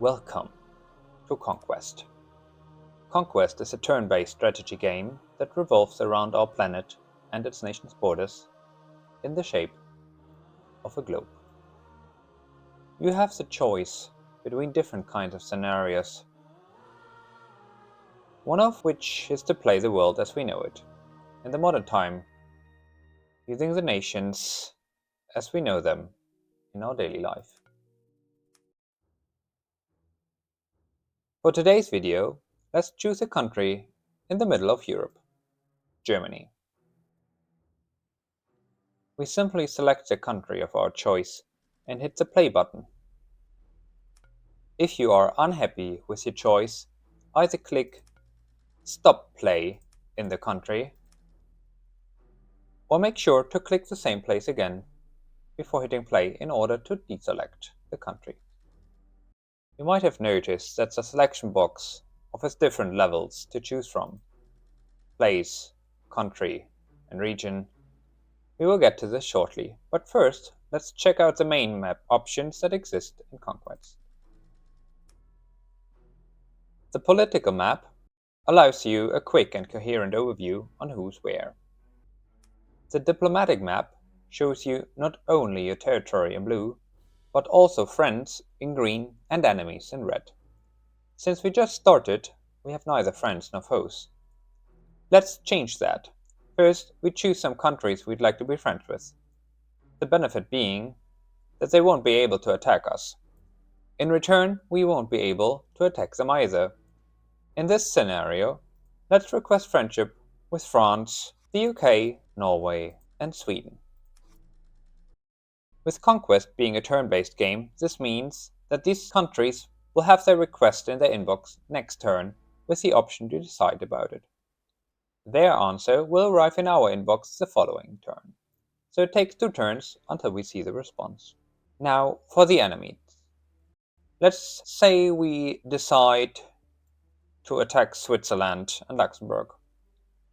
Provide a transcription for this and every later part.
Welcome to Konkwest. Konkwest is a turn-based strategy game that revolves around our planet and its nation's borders in the shape of a globe. You have the choice between different kinds of scenarios, one of which is to play the world as we know it, in the modern time, using the nations as we know them in our daily life. For today's video, let's choose a country in the middle of Europe, Germany. We simply select the country of our choice and hit the play button. If you are unhappy with your choice, either click Stop Play in the country, or make sure to click the same place again before hitting play in order to deselect the country. You might have noticed that the selection box offers different levels to choose from: place, country, and region. We will get to this shortly, but first let's check out the main map options that exist in Konkwest. The political map allows you a quick and coherent overview on who's where. The diplomatic map shows you not only your territory in blue, but also friends in green and enemies in red. Since we just started, we have neither friends nor foes. Let's change that. First, we choose some countries we'd like to be friends with. The benefit being that they won't be able to attack us. In return, we won't be able to attack them either. In this scenario, let's request friendship with France, the UK, Norway, and Sweden. With Konkwest being a turn-based game, this means that these countries will have their request in their inbox next turn with the option to decide about it. Their answer will arrive in our inbox the following turn, so it takes 2 turns until we see the response. Now for the enemies. Let's say we decide to attack Switzerland and Luxembourg.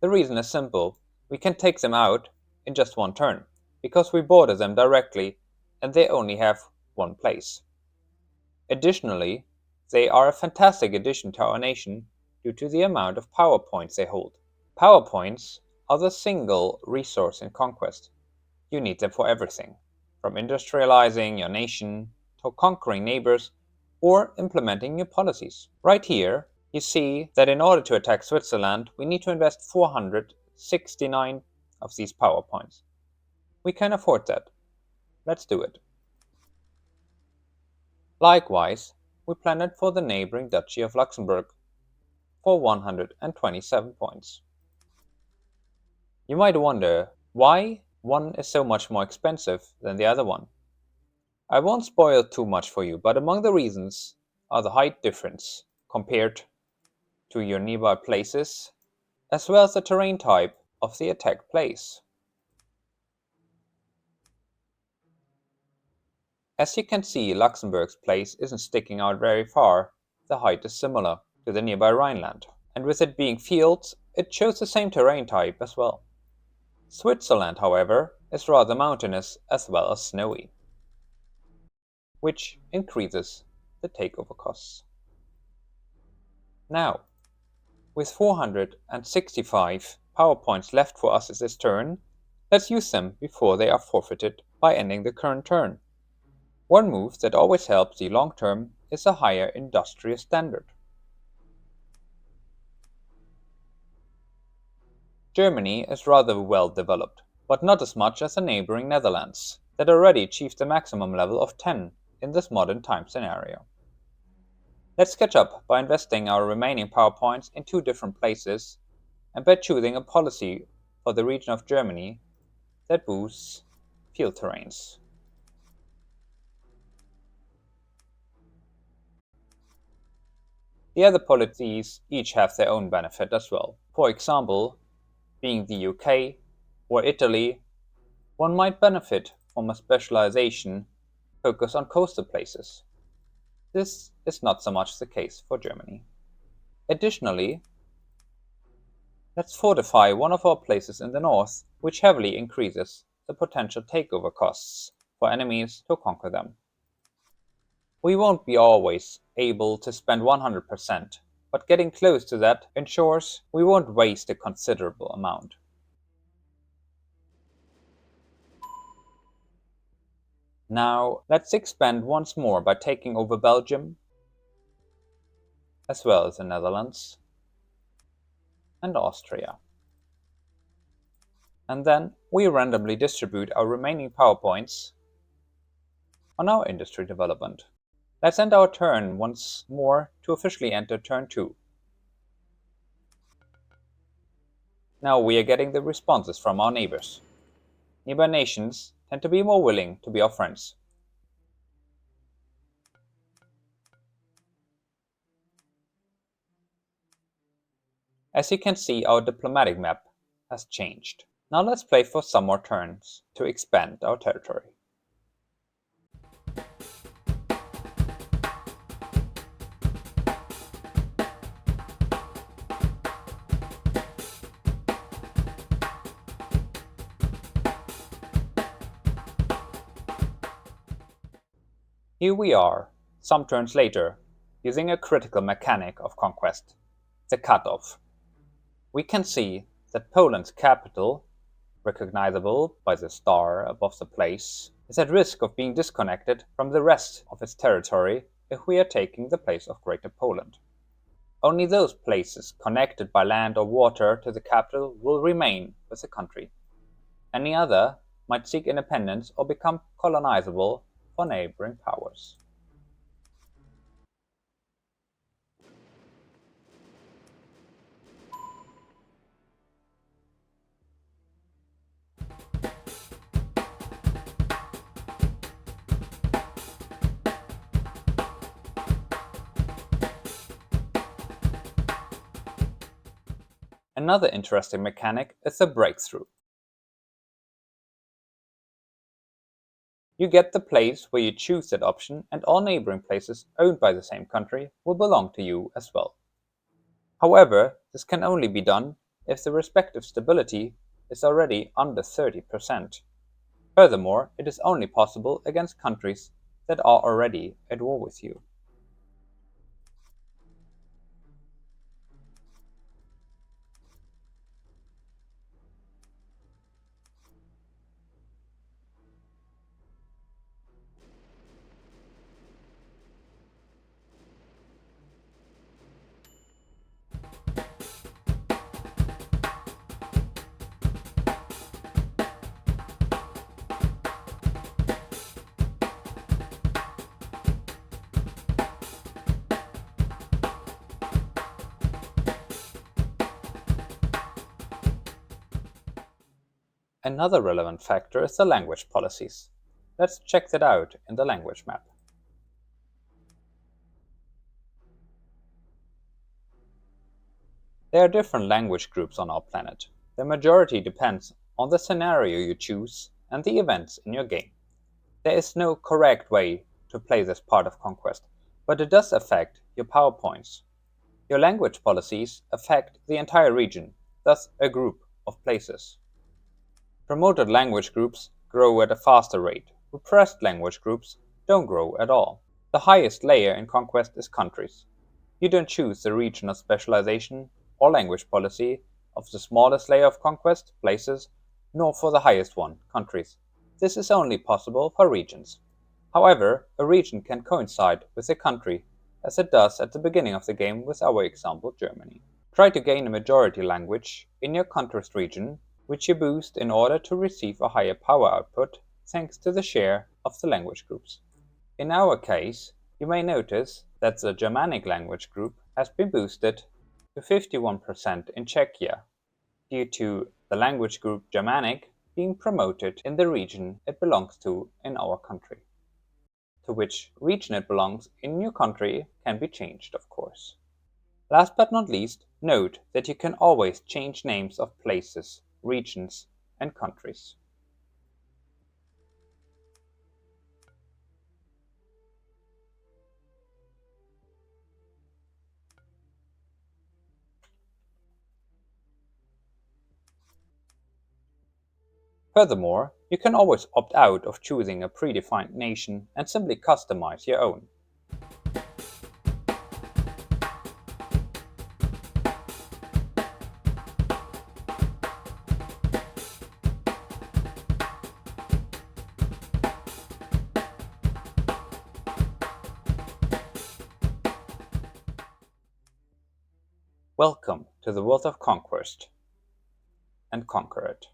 The reason is simple: we can take them out in just 1 turn, because we border them directly and they only have 1 place. Additionally, they are a fantastic addition to our nation due to the amount of power points they hold. Power points are the single resource in Konkwest. You need them for everything, from industrializing your nation to conquering neighbors or implementing new policies. Right here, you see that in order to attack Switzerland, we need to invest 469 of these power points. We can afford that. Let's do it. Likewise, we plan it for the neighboring Duchy of Luxembourg for 127 points. You might wonder why one is so much more expensive than the other one. I won't spoil too much for you, but among the reasons are the height difference compared to your nearby places, as well as the terrain type of the attacked place. As you can see, Luxembourg's place isn't sticking out very far. The height is similar to the nearby Rhineland, and with it being fields, it shows the same terrain type as well. Switzerland, however, is rather mountainous as well as snowy, which increases the takeover costs. Now, with 465 power points left for us this turn, let's use them before they are forfeited by ending the current turn. One move that always helps the long term is a higher industrial standard. Germany is rather well developed, but not as much as the neighboring Netherlands, that already achieved the maximum level of 10 in this modern time scenario. Let's catch up by investing our remaining power points in 2 different places and by choosing a policy for the region of Germany that boosts field terrains. The other policies each have their own benefit as well. For example, being the UK or Italy, one might benefit from a specialization focused on coastal places. This is not so much the case for Germany. Additionally, let's fortify one of our places in the north, which heavily increases the potential takeover costs for enemies to conquer them. We won't be always able to spend 100%, but getting close to that ensures we won't waste a considerable amount. Now, let's expand once more by taking over Belgium, as well as the Netherlands and Austria. And then we randomly distribute our remaining power points on our industry development. Let's end our turn once more to officially enter turn 2. Now we are getting the responses from our neighbors. Nearby nations tend to be more willing to be our friends. As you can see, our diplomatic map has changed. Now let's play for some more turns to expand our territory. Here we are, some turns later, using a critical mechanic of conquest, the cutoff. We can see that Poland's capital, recognizable by the star above the place, is at risk of being disconnected from the rest of its territory if we are taking the place of Greater Poland. Only those places connected by land or water to the capital will remain with the country. Any other might seek independence or become colonizable for neighboring powers. Another interesting mechanic is the breakthrough. You get the place where you choose that option, and all neighboring places owned by the same country will belong to you as well. However, this can only be done if the respective stability is already under 30%. Furthermore, it is only possible against countries that are already at war with you. Another relevant factor is the language policies. Let's check that out in the language map. There are different language groups on our planet. The majority depends on the scenario you choose and the events in your game. There is no correct way to play this part of Conquest, but it does affect your power points. Your language policies affect the entire region, thus a group of places. Promoted language groups grow at a faster rate. Repressed language groups don't grow at all. The highest layer in Conquest is countries. You don't choose the regional specialization or language policy of the smallest layer of Conquest, places, nor for the highest one, countries. This is only possible for regions. However, a region can coincide with a country, as it does at the beginning of the game with our example Germany. Try to gain a majority language in your country's region, which you boost in order to receive a higher power output thanks to the share of the language groups. In our case, you may notice that the Germanic language group has been boosted to 51% in Czechia, due to the language group Germanic being promoted in the region it belongs to in our country. To which region it belongs in your country can be changed, of course. Last but not least, note that you can always change names of places, regions, and countries. Furthermore, you can always opt out of choosing a predefined nation and simply customize your own. Welcome to the world of Konkwest, and conquer it.